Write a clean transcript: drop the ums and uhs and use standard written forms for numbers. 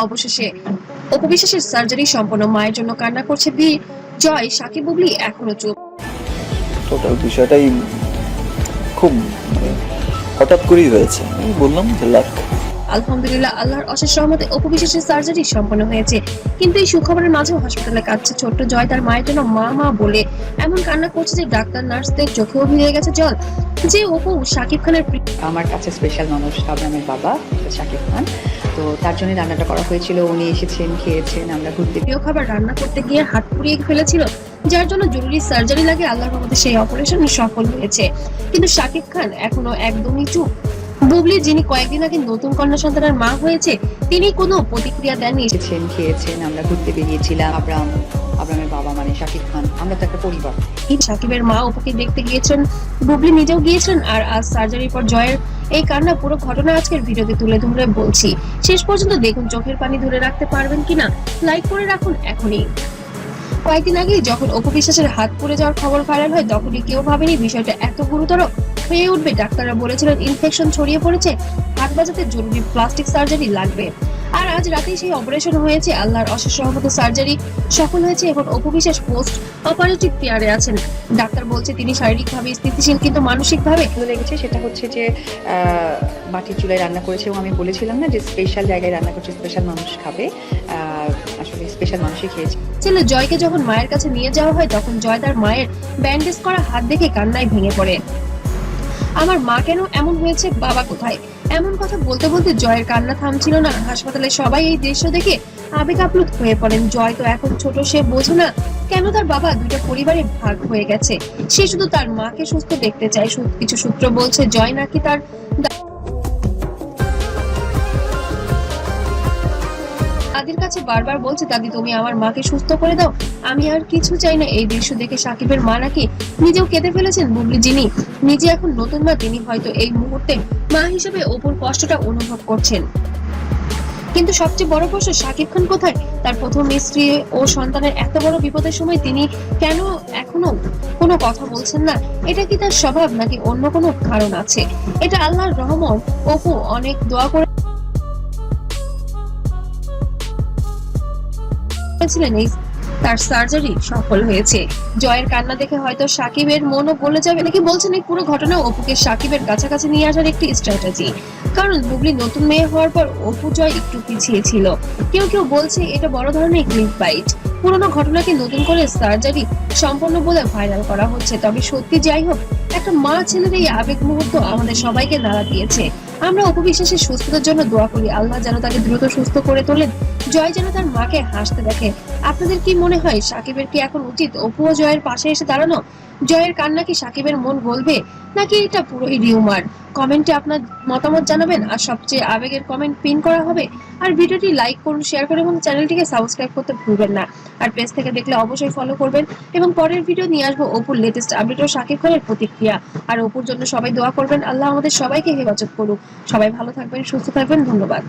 অবশেষে অপু বিশ্বাসের সার্জারি সম্পন্ন, মায়ের জন্য কান্না করছে জয়। সাকিব বুবলি এখনো চুপ। টোটাল বিষয়টাই খুব হঠাৎ করেই হয়েছে। আমি বললাম যে লাক। আলহামদুলিল্লাহ, আল্লাহর অশেষ রহমতে অপু বিশ্বাসের সার্জারি সম্পন্ন হয়েছে। কিন্তু এই সুখবরের মাঝেও হাসপাতালে কাঁদছে ছোট্ট জয়। তার মায়ের জন্য মা মা বলে এমন কান্না করছে যে ডাক্তার নার্সদের চোখেও ভিড়ে গেছে জল। যে অপু শাকিব খানের আমার কাছে স্পেশাল মানুষ আব্রামের বাবা শাকিব খান, তো তার জন্য রান্নাটা করা হয়েছিল। উনি এসেছেন, খেয়েছেন। আমরা ঘুরতে প্রিয় খাবার রান্না করতে গিয়ে হাত পুড়িয়ে ফেলেছিল, যার জন্য জরুরি সার্জারি লাগে। আল্লাহর রহমতে সেই অপারেশন সফল হয়েছে। কিন্তু শাকিব খান এখনো একদমই চুপ। বুবলি, যিনি কয়েকদিন আগে নতুন কন্যা সন্তানের মা হয়েছে, তিনি কোনো প্রতিক্রিয়া দেননি। এসেছেন, খেয়েছেন। আমরা ঘুরতে বেরিয়েছিলাম। আব্রামের বাবা মানে শাকিব খান, আমরা তো একটা পরিবার। শাকিবের মা অপুকে দেখতে গিয়েছেন, বুবলি নিজেও গিয়েছেন। আর আজ সার্জারির পর জয়ের এই কান্না, পুরো ঘটনা আজকের ভিডিওতে তুলে ধরে বলছি। শেষ পর্যন্ত দেখুন, চোখের পানি ধরে রাখতে পারবেন কিনা। লাইক করে রাখুন এখনই। কয়েকদিন আগে যখন অপু বিশ্বাসের হাত পুড়ে যাওয়ার খবর ভাইরাল হয়, তখনই কেউ ভাবেনি বিষয়টা এত গুরুতর হয়ে উঠবে। ডাক্তাররা বলেছিলেন ইনফেকশন ছড়িয়ে পড়েছে, হাত বাজাতে জরুরি প্লাস্টিক সার্জারি লাগবে। আর আজ রাতেই সেই অপারেশন হয়েছে। আল্লাহর অশেষ রহমতে সার্জারি সফল হয়েছে। এখন অপু বিশ্বাস পোস্ট অপারেটিভ কেয়ারে আছেন। ডাক্তার বলছে তিনি শারীরিকভাবে স্থিতিশীল, কিন্তু মানসিকভাবে লেগেছে সেটা হচ্ছে যে মাটির চুলায় রান্না করেছে, এবং আমি বলেছিলাম না যে স্পেশাল জায়গায় রান্না করছে, স্পেশাল মানুষ খাবে। আসলে স্পেশাল মানুষই খেয়েছে। ছেলে জয়কে যখন মায়ের কাছে নিয়ে যাওয়া হয়, তখন জয় তার মায়ের ব্যান্ডেজ করা হাত দেখে কান্নায় ভেঙে পড়ে। আমার মা কেন এমন হয়েছে, বাবা কোথায়? এমন কথা বলতে বলতে জয়ের কান্না থামছিল না। হাসপাতালে সবাই এই দৃশ্য দেখে আবেগ আপ্লুত হয়ে পড়েন। জয় তো এখন ছোট, সে বোঝে না কেন তার বাবা দুইটা পরিবারে ভাগ হয়ে গেছে। সে শুধু তার মাকে সুস্থ দেখতে চায়। কিছু সূত্র বলছে জয় নাকি তার দাদির কাছে বারবার বলছে, দাদি তুমি আমার মাকে সুস্থ করে দাও, আমি আর কিছু চাই না। এই দৃশ্য দেখে সাকিবের মা নাকি নিজেও কেঁদে ফেলেছেন। বুবলি, যিনি নিজে এখন নতুন মা, তিনি হয়তো এই মুহূর্তে মা হিসেবে অপুর কষ্টটা অনুভব করছেন। কিন্তু সবচেয়ে বড় প্রশ্ন, সাকিব খান কোথায়? তার প্রথম স্ত্রী ও সন্তানের এত বড় বিপদের সময় তিনি কেন এখনো কোনো কথা বলছেন না? এটা কি তার স্বভাব, নাকি অন্য কোনো কারণ আছে? এটা আল্লাহর রহমত। অপু অনেক দোয়া করেছিলেন, এই তার সার্জারি সফল হয়েছে। জয়ের কান্না দেখে হয়তো সাকিবের মনও গলে যাবে। নাকি বলছেন এই পুরো ঘটনা অপুকে সাকিবের কাছাকাছি নিয়ে আসার একটি স্ট্র্যাটেজি। কারণ বুবলি নতুন মেয়ে হওয়ার পর অপু জয় একটু পিছিয়ে ছিল। কেউ কেউ বলছে এটা বড় ধরনের ক্লিক বাইট, পুরোনো ঘটনাকে নতুন করে সার্জারি সম্পন্ন বলে ভাইরাল করা হচ্ছে। তবে সত্যি যাই হোক, একটা মা ছেলের এই আবেগ মুহূর্ত আমাদের সবাইকে নাড়া দিয়েছে। আমরা অপু বিশ্বাসের সুস্থতার জন্য দোয়া করি, আল্লাহ যেন তাকে দ্রুত সুস্থ করে তোলেন। জয় যেন তার মাকে হাসতে দেখে। আপনাদের কি মনে হয়, সাকিবের কি এখন উচিত অপু ও জয়ের পাশে এসে দাঁড়ানো? জয়ের কান্না কি সাকিবের মন গলবে, নাকি এটা পুরোই রিউমার? কমেন্টে আপনার মতামত জানাবেন। আর সবচেয়ে আবেগের কমেন্ট পিন করা হবে। আর ভিডিওটি লাইক করুন, শেয়ার করুন এবং চ্যানেলটিকে সাবস্ক্রাইব করতে ভুলবেন না। আর পেজ থেকে দেখলে অবশ্যই ফলো করবেন। এবং পরের ভিডিও নিয়ে আসবো অপুর লেটেস্ট আপডেট ও সাকিব খানের প্রতিক্রিয়া। আর অপুর জন্য সবাই দোয়া করবেন। আল্লাহ আমাদের সবাইকে হেফাজত করুক। সবাই ভালো থাকবেন, সুস্থ থাকবেন। ধন্যবাদ।